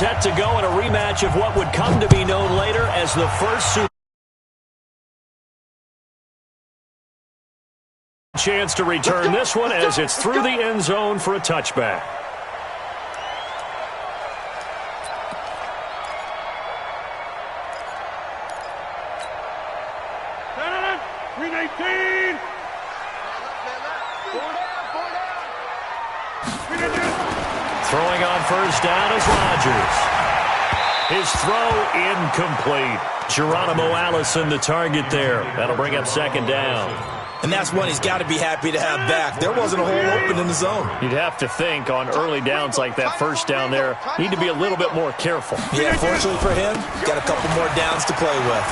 set to go in a rematch of what would come to be known later as the first Super chance to return this one as it's through the end zone for a touchback. Throwing on first down is Rodgers. His throw incomplete. Geronimo Allison the target there. That'll bring up second down. And that's one he's got to be happy to have back. There wasn't a hole open in the zone. You'd have to think on early downs like that first down there, need to be a little bit more careful. Yeah, fortunately for him, got a couple more downs to play with.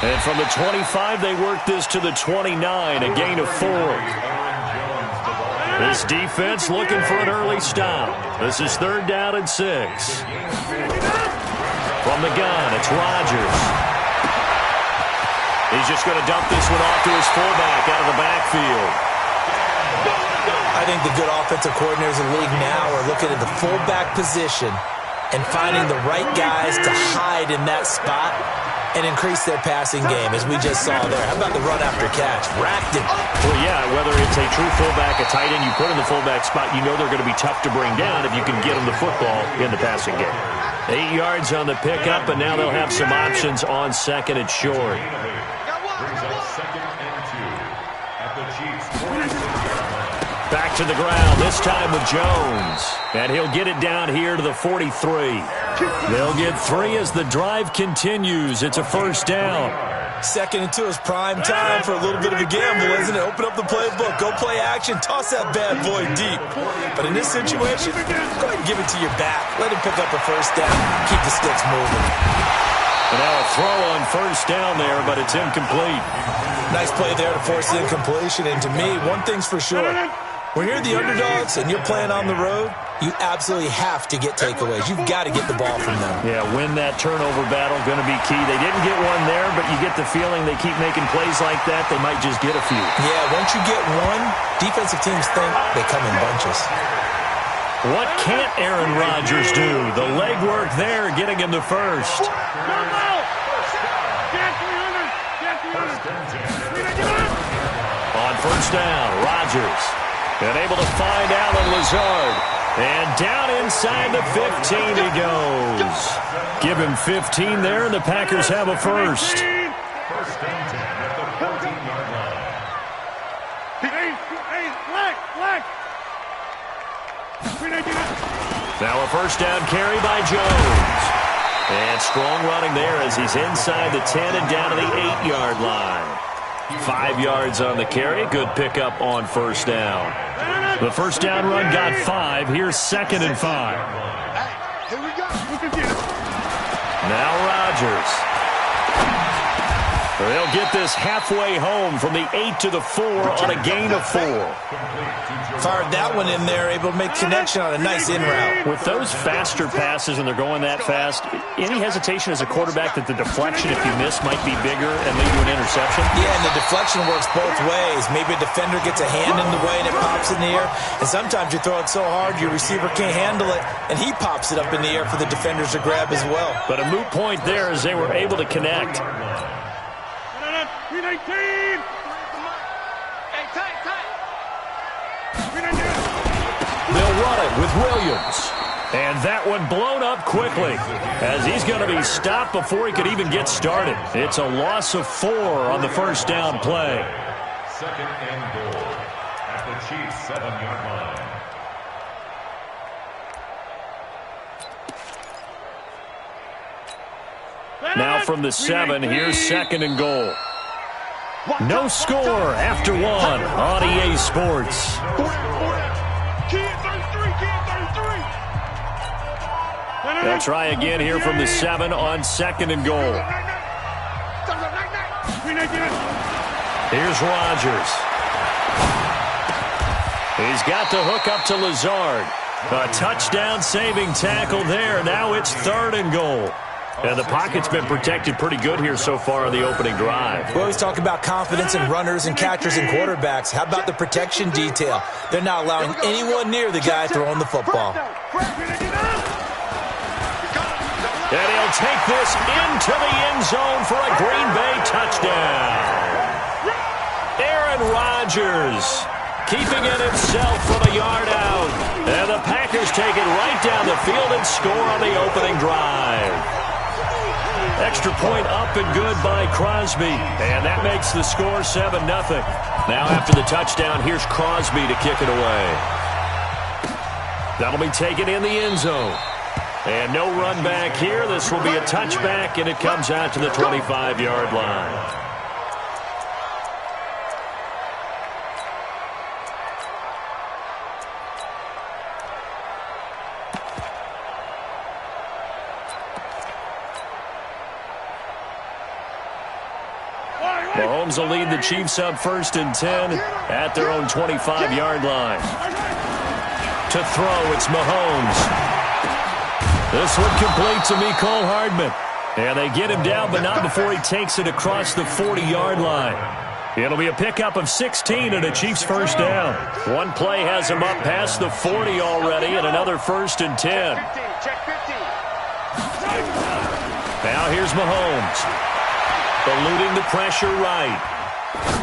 And from the 25, they work this to the 29, a gain of 4. This defense looking for an early stop. This is 3rd down and 6. From the gun, it's Rodgers. He's just going to dump this one off to his fullback out of the backfield. I think the good offensive coordinators in the league now are looking at the fullback position and finding the right guys to hide in that spot and increase their passing game, as we just saw there. How about the run after catch? Racked it. Well, yeah, whether it's a true fullback, a tight end, you put in the fullback spot, you know they're going to be tough to bring down if you can get them the football in the passing game. 8 yards on the pickup, and now they'll have some options on second and short. Back to the ground, this time with Jones. And he'll get it down here to the 43. They'll get 3 as the drive continues. It's a first down. 2nd and 2 is prime time for a little bit of a gamble, isn't it? Open up the playbook, go play action, toss that bad boy deep. But in this situation, go ahead and give it to your back. Let him pick up a first down. Keep the sticks moving. And now a throw on first down there, but it's incomplete. Nice play there to force the incompletion. And to me, one thing's for sure. When you're the underdogs and you're playing on the road, you absolutely have to get takeaways. You've got to get the ball from them. Yeah, win that turnover battle, going to be key. They didn't get one there, but you get the feeling they keep making plays like that, they might just get a few. Yeah, once you get one, defensive teams think they come in bunches. What can't Aaron Rodgers do? The legwork there, getting him the first. On first down, Rodgers. And able to find Allen Lazard. And down inside the 15 he goes. Give him 15 there, and the Packers have a first. Now a first down carry by Jones. And strong running there as he's inside the 10 and down to the 8-yard line. 5 yards on the carry. Good pickup on first down. The first down run got 5. Here's 2nd and 5. Now Rodgers. They'll get this halfway home from the 8 to the 4 on a gain of 4. Fired that one in there, able to make connection on a nice in route. With those faster passes and they're going that fast, any hesitation as a quarterback that the deflection, if you miss, might be bigger and lead to an interception? Yeah, and the deflection works both ways. Maybe a defender gets a hand in the way and it pops in the air. And sometimes you throw it so hard your receiver can't handle it, and he pops it up in the air for the defenders to grab as well. But a moot point there as they were able to connect. They'll run it with Williams. And that one blown up quickly as he's going to be stopped before he could even get started. It's a loss of 4 on the first down play. 2nd and goal at the Chiefs' 7-yard line. Now from the 7, here's 2nd and goal. No score after 1 on EA Sports. They'll try again here from the 7 on 2nd and goal. Here's Rodgers. He's got the hook up to Lazard. A touchdown saving tackle there. Now it's 3rd and goal. And the pocket's been protected pretty good here so far on the opening drive. We always talk about confidence in runners and catchers and quarterbacks. How about the protection detail? They're not allowing anyone near the guy throwing the football. And he'll take this into the end zone for a Green Bay touchdown. Aaron Rodgers keeping it himself from a yard out. And the Packers take it right down the field and score on the opening drive. Extra point up and good by Crosby. And that makes the score 7-0. Now after the touchdown, here's Crosby to kick it away. That'll be taken in the end zone. And no run back here. This will be a touchback, and it comes out to the 25-yard line. Mahomes will lead the Chiefs up 1st and 10 at their own 25-yard line. To throw, it's Mahomes. This one complete to Mecole Hardman. And they get him down, but not before he takes it across the 40-yard line. It'll be a pickup of 16 and a Chiefs first down. One play has him up past the 40 already, and another 1st and 10. Now here's Mahomes. Eluding the pressure right.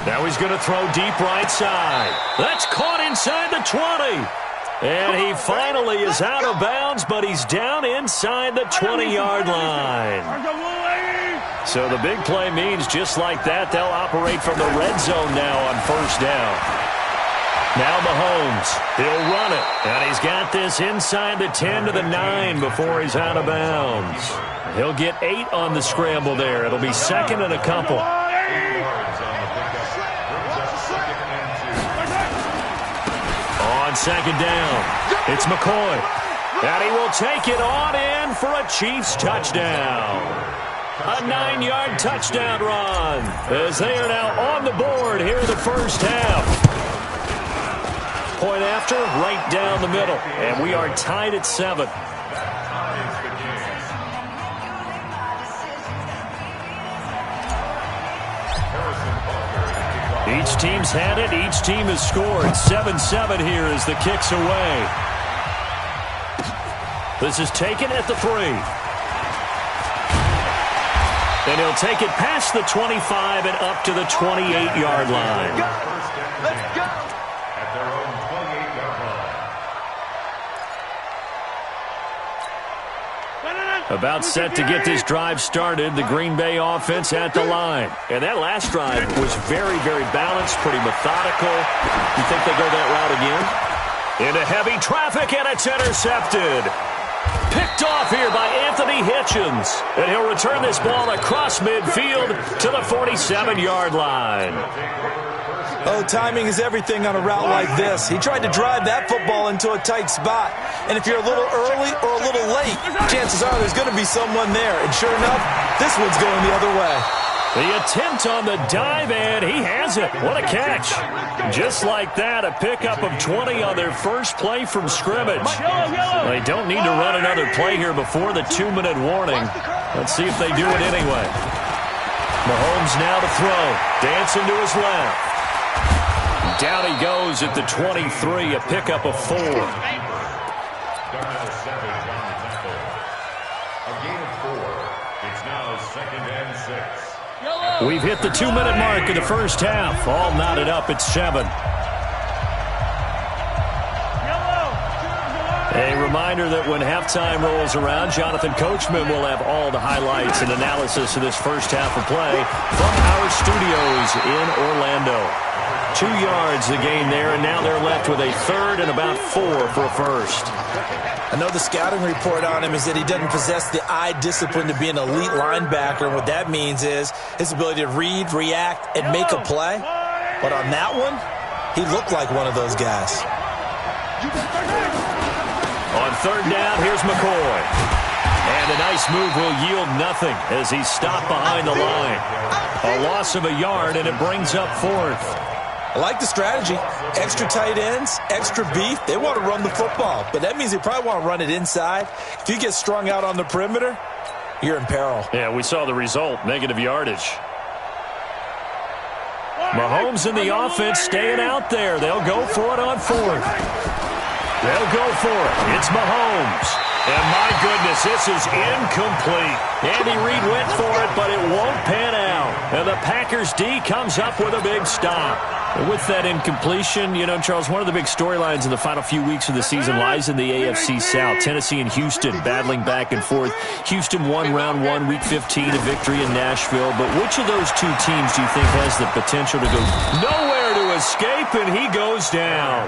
Now he's going to throw deep right side. That's caught inside the 20. And he finally is out of bounds, but he's down inside the 20-yard line. So the big play means just like that, they'll operate from the red zone now on 1st down. Now Mahomes, he'll run it. And he's got this inside the 10 to the 9 before he's out of bounds. He'll get 8 on the scramble there. It'll be 2nd and a couple. On 2nd down, it's McCoy. And he will take it on in for a Chiefs touchdown. A 9-yard touchdown run as they are now on the board here in the first half. Point after, right down the middle. And we are tied at 7. Each team's had it. Each team has scored. 7-7 here as the kick's away. This is taken at the 3. And he'll take it past the 25 and up to the 28-yard line. Let's go. At their own 28-yard line. About set to get this drive started, the Green Bay offense at the line. And that last drive was very, very balanced, pretty methodical. You think they go that route again? Into heavy traffic, and it's intercepted. Picked off here by Anthony Hitchens. And he'll return this ball across midfield to the 47-yard line. Oh, timing is everything on a route like this. He tried to drive that football into a tight spot. And if you're a little early or a little late, chances are there's going to be someone there. And sure enough, this one's going the other way. The attempt on the dive, and he has it. What a catch. Just like that, a pickup of 20 on their first play from scrimmage. They don't need to run another play here before the 2-minute warning. Let's see if they do it anyway. Mahomes now to throw. Dancing to his left. Down he goes at the 23, a pickup of 4. We've hit the 2-minute mark of the first half. All knotted up at 7. A reminder that when halftime rolls around, Jonathan Coachman will have all the highlights and analysis of this first half of play from our studios in Orlando. 2 yards the gain there, and now they're left with a 3rd and about 4 for a first. I know the scouting report on him is that he doesn't possess the eye discipline to be an elite linebacker. And what that means is his ability to read, react, and make a play. But on that one, he looked like one of those guys. On 3rd down, here's McCoy. And a nice move will yield nothing as he's stopped behind the line. A loss of a yard, and it brings up 4th. I like the strategy. Extra tight ends, extra beef. They want to run the football, but that means they probably want to run it inside. If you get strung out on the perimeter, you're in peril. Yeah, we saw the result, negative yardage. Mahomes and the offense staying out there. They'll go for it on fourth. They'll go for it. It's Mahomes. And my goodness, this is incomplete. Andy Reid went for it, but it won't pan out. And the Packers D comes up with a big stop. And with that incompletion, you know, Charles, one of the big storylines in the final few weeks of the season lies in the AFC South. Tennessee and Houston battling back and forth. Houston won round 1, week 15, a victory in Nashville. But which of those two teams do you think has the potential to go nowhere to escape, and he goes down?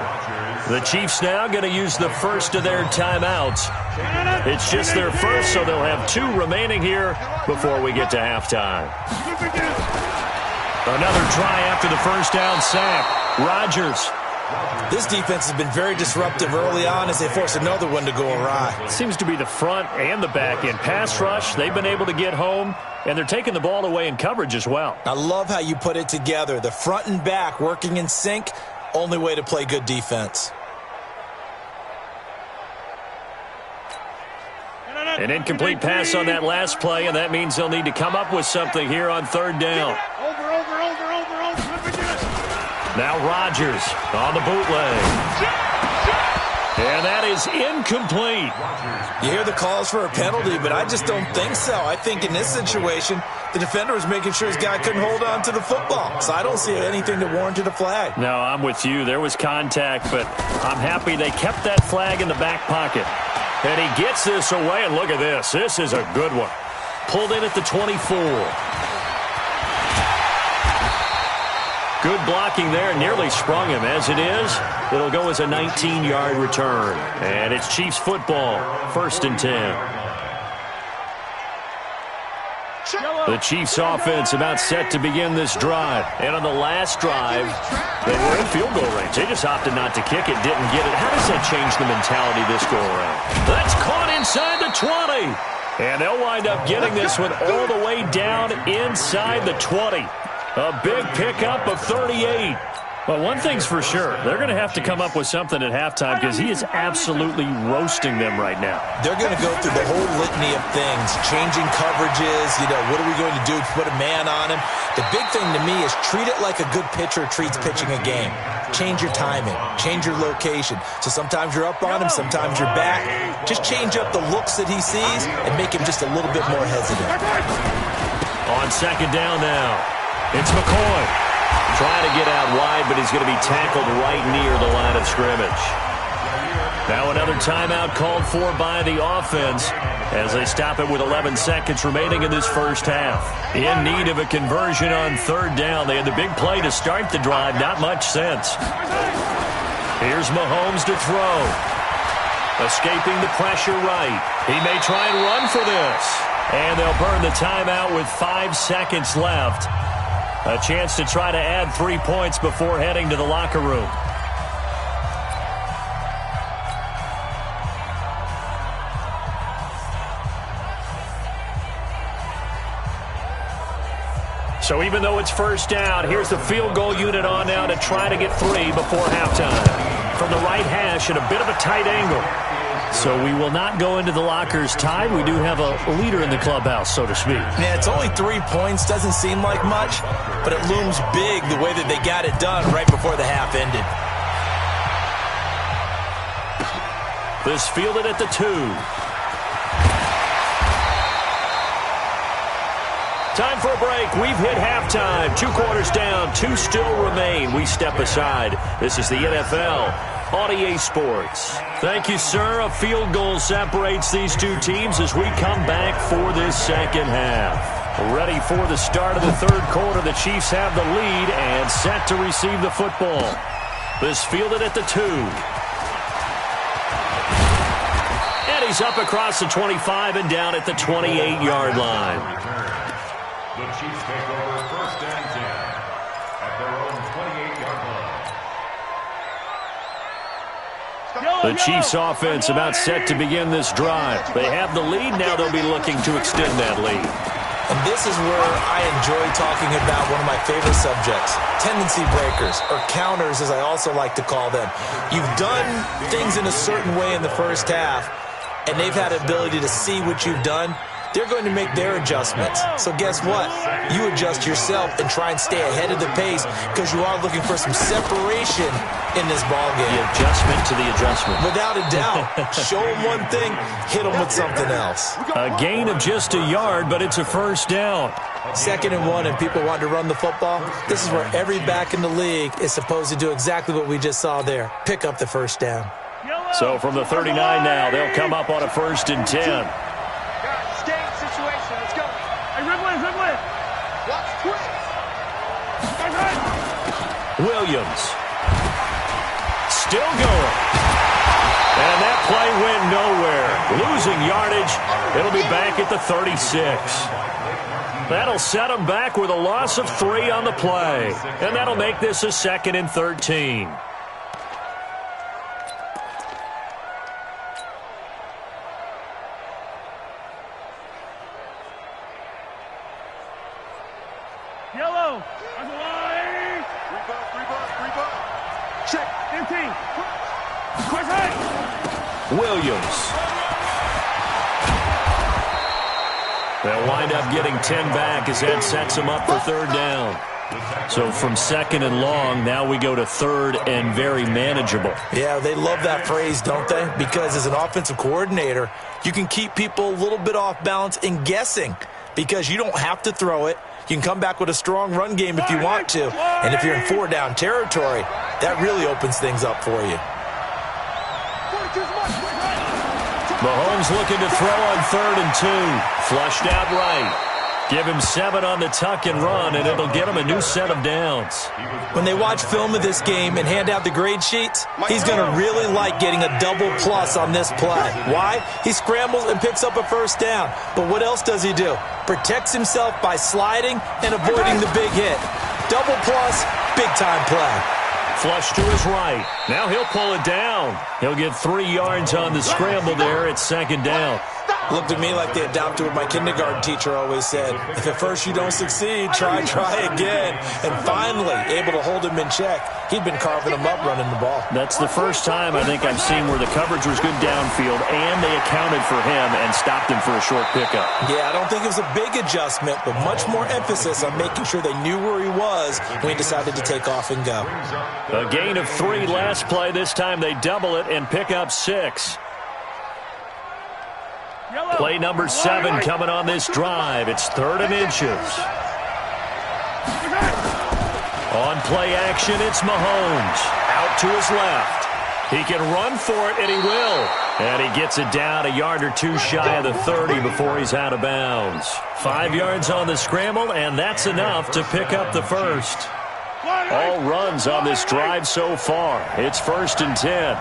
The Chiefs now going to use the first of their timeouts. It's just their first, so they'll have 2 remaining here before we get to halftime. Another try after the first down sack. Rodgers. This defense has been very disruptive early on as they force another one to go awry. Seems to be the front and the back end. Pass rush, they've been able to get home, and they're taking the ball away in coverage as well. I love how you put it together. The front and back working in sync, only way to play good defense. An incomplete pass on that last play, and that means they'll need to come up with something here on third down. Now Rodgers on the bootleg. And that is incomplete. You hear the calls for a penalty, but I just don't think so. I think in this situation, the defender was making sure his guy couldn't hold on to the football. So I don't see anything that warranted a flag. No, I'm with you. There was contact, but I'm happy they kept that flag in the back pocket. And he gets this away, and look at this. This is a good one. Pulled in at the 24. Good blocking there, nearly sprung him. As it is, it'll go as a 19-yard return. And it's Chiefs football, 1st and 10. The Chiefs offense about set to begin this drive. And on the last drive, they were in field goal range. They just opted not to kick it, didn't get it. How does that change the mentality this go around? That's caught inside the 20. And they'll wind up getting this one all the way down inside the 20. A big pickup of 38. But one thing's for sure, they're going to have to come up with something at halftime because he is absolutely roasting them right now. They're going to go through the whole litany of things, changing coverages, you know, what are we going to do to put a man on him? The big thing to me is treat it like a good pitcher treats pitching a game. Change your timing, change your location. So sometimes you're up on him, sometimes you're back. Just change up the looks that he sees and make him just a little bit more hesitant. On second down now, it's McCoy. Trying to get out wide, but he's going to be tackled right near the line of scrimmage. Now another timeout called for by the offense as they stop it with 11 seconds remaining in this first half. In need of a conversion on third down. They had the big play to start the drive. Not much sense. Here's Mahomes to throw. Escaping the pressure right. He may try and run for this. And they'll burn the timeout with 5 seconds left. A chance to try to add 3 points before heading to the locker room. So even though it's first down, here's the field goal unit on now to try to get 3 before halftime. From the right hash at a bit of a tight angle. So we will not go into the lockers tied. We do have a leader in the clubhouse, so to speak. Yeah, it's only 3 points. Doesn't seem like much, but it looms big the way that they got it done right before the half ended. This fielded at the 2. Time for a break. We've hit halftime. 2 quarters down. 2 still remain. We step aside. This is the NFL on EA Sports. Thank you, sir. A field goal separates these 2 teams as we come back for this second half. Ready for the start of the third quarter. The Chiefs have the lead and set to receive the football. This fielded at the 2. And he's up across the 25 and down at the 28-yard line. The Chiefs take over 1st and 10 at their own 28-yard line. The Chiefs offense about set to begin this drive. They have the lead. Now they'll be looking to extend that lead. And this is where I enjoy talking about one of my favorite subjects, tendency breakers, or counters as I also like to call them. You've done things in a certain way in the first half, and they've had the ability to see what you've done they're going to make their adjustments. So guess what? You adjust yourself and try and stay ahead of the pace because you are looking for some separation in this ball game. The adjustment to the adjustment. Without a doubt. Show them one thing, hit them with something else. A gain of just a yard, but it's a first down. 2nd and 1, and people want to run the football. This is where every back in the league is supposed to do exactly what we just saw there. Pick up the first down. So from the 39 now, they'll come up on a 1st and 10. Staying situation. Let's go. Hey, Ridley. Watch twist. Williams. Still going. And that play went nowhere. Losing yardage. It'll be back at the 36. That'll set them back with a loss of 3 on the play. And that'll make this a 2nd and 13. Yellow. On the line. Rebuff. Check. Empty. Quick right. Williams. They'll wind up getting 10 back as that sets them up for 3rd down. So from 2nd and long, now we go to 3rd and very manageable. Yeah, they love that phrase, don't they? Because as an offensive coordinator, you can keep people a little bit off balance and guessing because you don't have to throw it. You can come back with a strong run game if you want to. And if you're in 4-down territory, that really opens things up for you. Mahomes looking to throw on 3rd and 2. Flushed out right. Give him 7 on the tuck and run, and it'll get him a new set of downs. When they watch film of this game and hand out the grade sheets, he's going to really like getting a double plus on this play. Why? He scrambles and picks up a 1st down. But what else does he do? Protects himself by sliding and avoiding the big hit. Double plus, big-time play. Flush to his right. Now he'll pull it down. He'll get 3 yards on the scramble there at 2nd down. Looked at me like they adopted what my kindergarten teacher always said. If at first you don't succeed, try again. And finally, able to hold him in check. He'd been carving him up running the ball. That's the first time I think I've seen where the coverage was good downfield and they accounted for him and stopped him for a short pickup. Yeah, I don't think it was a big adjustment, but much more emphasis on making sure they knew where he was when he decided to take off and go. A gain of 3 last play. This time they double it and pick up 6. Play number 7 coming on this drive. It's 3rd and inches. On play action, it's Mahomes. Out to his left. He can run for it, and he will. And he gets it down a yard or 2 shy of the 30 before he's out of bounds. 5 yards on the scramble, and that's enough to pick up the 1st. All runs on this drive so far. It's 1st and 10.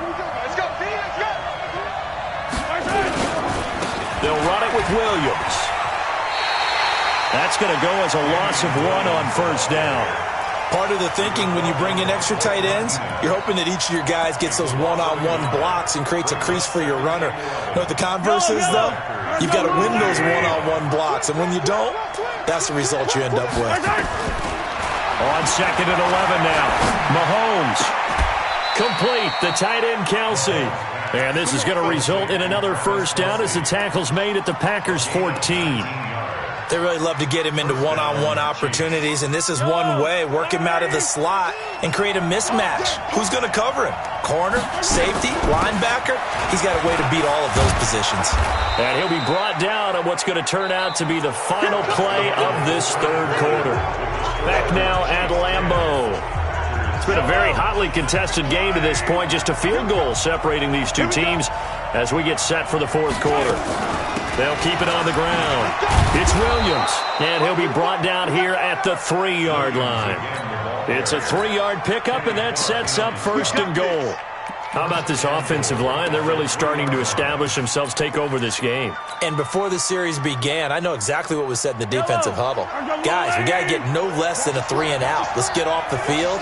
They'll run it with Williams. That's going to go as a loss of 1 on 1st down. Part of the thinking when you bring in extra tight ends, you're hoping that each of your guys gets those one-on-one blocks and creates a crease for your runner. You know what the converse is, though? You've got to win those one-on-one blocks, and when you don't, that's the result you end up with. On 2nd and 11 now. Mahomes. Complete. The tight end, Kelsey. And this is going to result in another 1st down as the tackle's made at the Packers' 14. They really love to get him into one-on-one opportunities, and this is one way. Work him out of the slot and create a mismatch. Who's going to cover him? Corner, safety, linebacker? He's got a way to beat all of those positions. And he'll be brought down on what's going to turn out to be the final play of this 3rd quarter. Back now at Lambeau. It's been a very hotly contested game to this point. Just a field goal separating these two teams as we get set for the 4th quarter. They'll keep it on the ground. It's Williams, and he'll be brought down here at the 3-yard line. It's a 3-yard pickup, and that sets up 1st and goal. How about this offensive line? They're really starting to establish themselves, take over this game. And before the series began, I know exactly what was said in the defensive huddle. Guys, we got to get no less than a 3-and-out. Let's get off the field.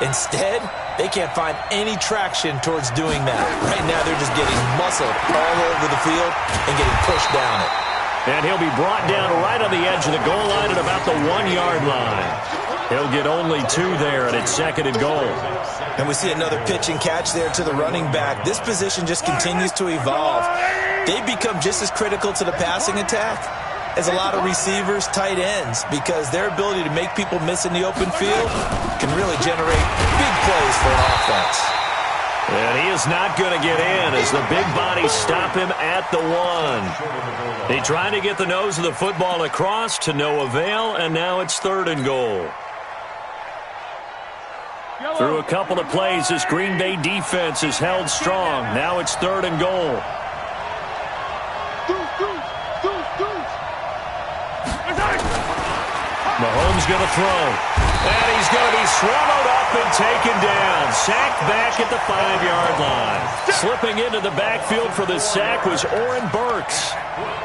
Instead, they can't find any traction towards doing that. Right now, they're just getting muscled all over the field and getting pushed down it. And he'll be brought down right on the edge of the goal line at about the 1-yard line. He'll get only 2 there, and it's 2nd and goal. And we see another pitch and catch there to the running back. This position just continues to evolve. They become just as critical to the passing attack as a lot of receivers, tight ends, because their ability to make people miss in the open field can really generate big plays for an offense. And he is not going to get in as the big bodies stop him at the 1. He tried to get the nose of the football across to no avail, and now it's 3rd and goal. Through a couple of plays, this Green Bay defense is held strong. Now it's 3rd and goal. Mahomes going to throw. And he's going to be swallowed up and taken down. Sacked back at the 5-yard line. Slipping into the backfield for the sack was Oren Burks.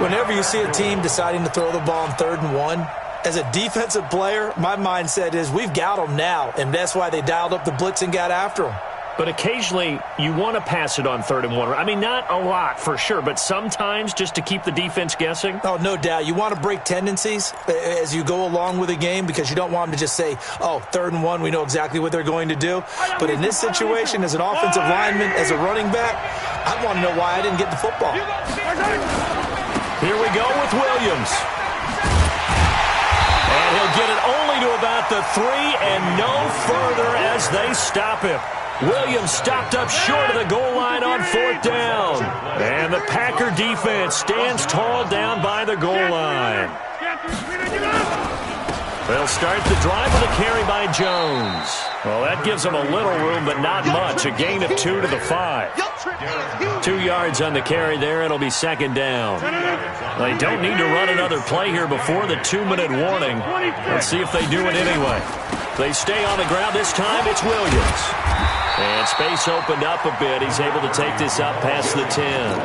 Whenever you see a team deciding to throw the ball on 3rd and 1, as a defensive player, my mindset is we've got them now, and that's why they dialed up the blitz and got after them. But occasionally, you want to pass it on 3rd and 1. I mean, not a lot for sure, but sometimes just to keep the defense guessing. Oh, no doubt. You want to break tendencies as you go along with a game because you don't want them to just say, oh, 3rd and 1, we know exactly what they're going to do. But in this situation, as an offensive lineman, as a running back, I want to know why I didn't get the football. Here we go with Williams. And he'll get it only to about the 3 and no further as they stop him. Williams stopped up short of the goal line on 4th down. And the Packer defense stands tall down by the goal line. They'll start the drive with a carry by Jones. Well, that gives them a little room, but not much. A gain of 2 to the 5. 2 yards on the carry there. It'll be 2nd down. They don't need to run another play here before the 2-minute warning. Let's see if they do it anyway. They stay on the ground. This time it's Williams. And space opened up a bit. He's able to take this up past the 10.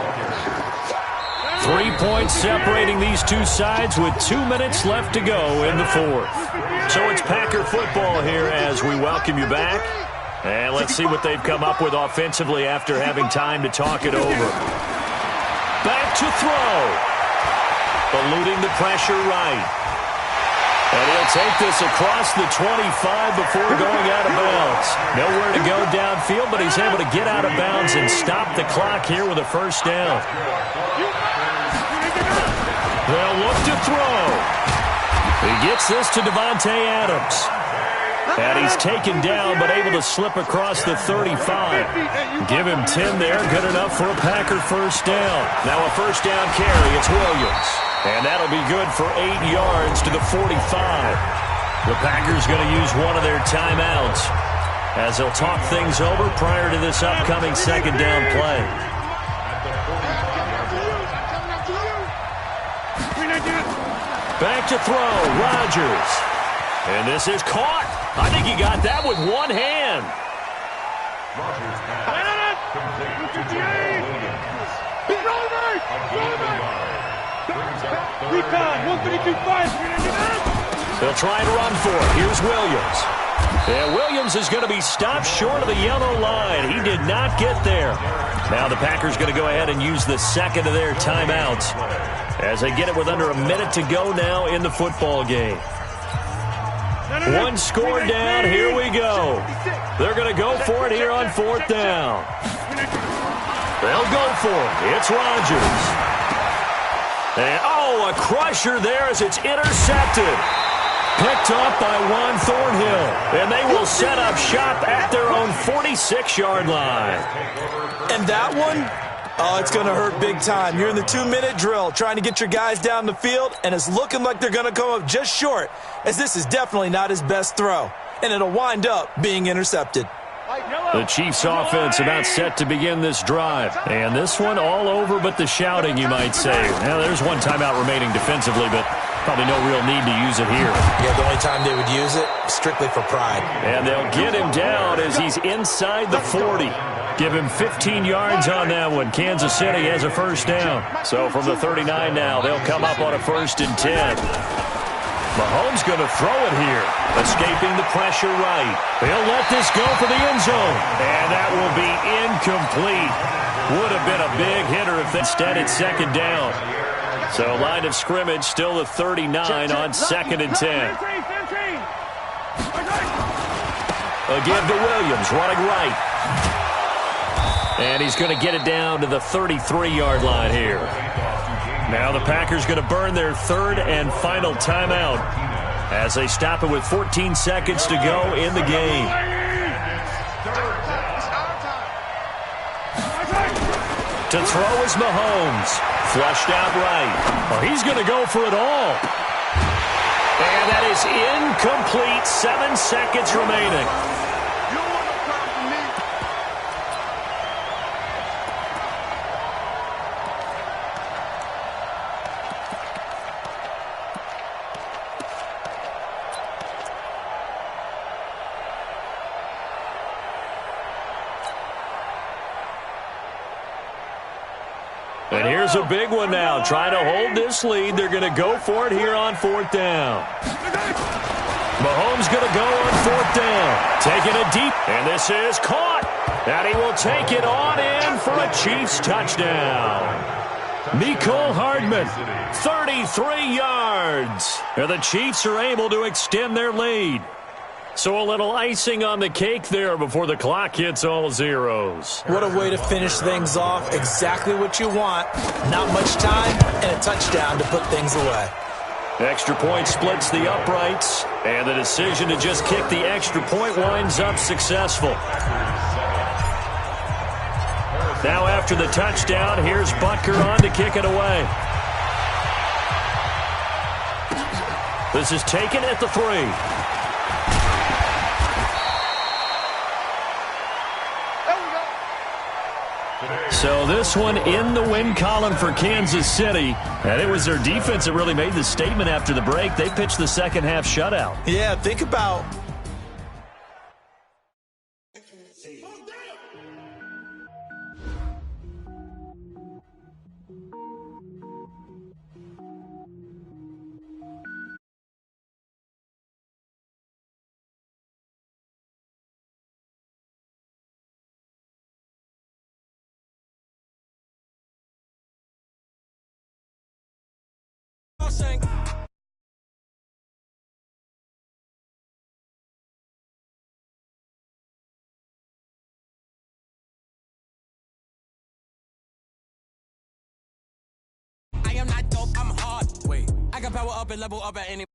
3 points separating these two sides with 2 minutes left to go in the 4th. So it's Packer football here as we welcome you back. And let's see what they've come up with offensively after having time to talk it over. Back to throw. Eluding the pressure right. And he'll take this across the 25 before going out of bounds. Nowhere to go downfield, but he's able to get out of bounds and stop the clock here with a 1st down. They'll look to throw. He gets this to Davante Adams. And he's taken down, but able to slip across the 35. Give him 10 there. Good enough for a Packer 1st down. Now a 1st down carry. It's Williams. And that'll be good for 8 yards to the 45. The Packers going to use one of their timeouts as they'll talk things over prior to this upcoming 2nd down play. Back to throw, Rodgers. And this is caught. I think he got that with one hand. They'll try and run for it. Here's Williams. And Williams is going to be stopped short of the yellow line. He did not get there. Now the Packers going to go ahead and use the 2nd of their timeouts as they get it with under a minute to go now in the football game. 1 score down. Here we go. They're going to go for it here on 4th down. They'll go for it. It's Rodgers. And, oh, a crusher there as it's intercepted. Picked up by Juan Thornhill. And they will set up shop at their own 46-yard line. And that one, oh, it's going to hurt big time. You're in the 2-minute drill trying to get your guys down the field, and it's looking like they're going to come up just short, as this is definitely not his best throw. And it'll wind up being intercepted. The Chiefs offense about set to begin this drive. And this one all over but the shouting, you might say. Now, there's one timeout remaining defensively, but probably no real need to use it here. Yeah, the only time they would use it, strictly for pride. And they'll get him down as he's inside the 40. Give him 15 yards on that one. Kansas City has a 1st down. So from the 39 now, they'll come up on a 1st and 10. Mahomes going to throw it here. Escaping the pressure right. He'll let this go for the end zone. And that will be incomplete. Would have been a big hitter if instead it's 2nd down. So line of scrimmage still the 39 on 2nd and 10. Again to Williams, running right. And he's going to get it down to the 33-yard line here. Now the Packers going to burn their third and final timeout as they stop it with 14 seconds to go in the game. To throw is Mahomes. Flushed out right. Oh, he's going to go for it all. And that is incomplete. 7 seconds remaining. And here's a big one now. Trying to hold this lead. They're going to go for it here on 4th down. Mahomes going to go on 4th down. Taking it deep. And this is caught. And he will take it on in for a Chiefs touchdown. Mecole Hardman, 33 yards. And the Chiefs are able to extend their lead. So a little icing on the cake there before the clock hits all zeros. What a way to finish things off. Exactly what you want. Not much time and a touchdown to put things away. Extra point splits the uprights, and the decision to just kick the extra point winds up successful. Now after the touchdown, here's Butker on to kick it away. This is taken at the 3. So this one in the win column for Kansas City. And it was their defense that really made the statement after the break. They pitched the second half shutout. Yeah, think about... I am not dope, I'm hard. Wait, I can power up and level up at any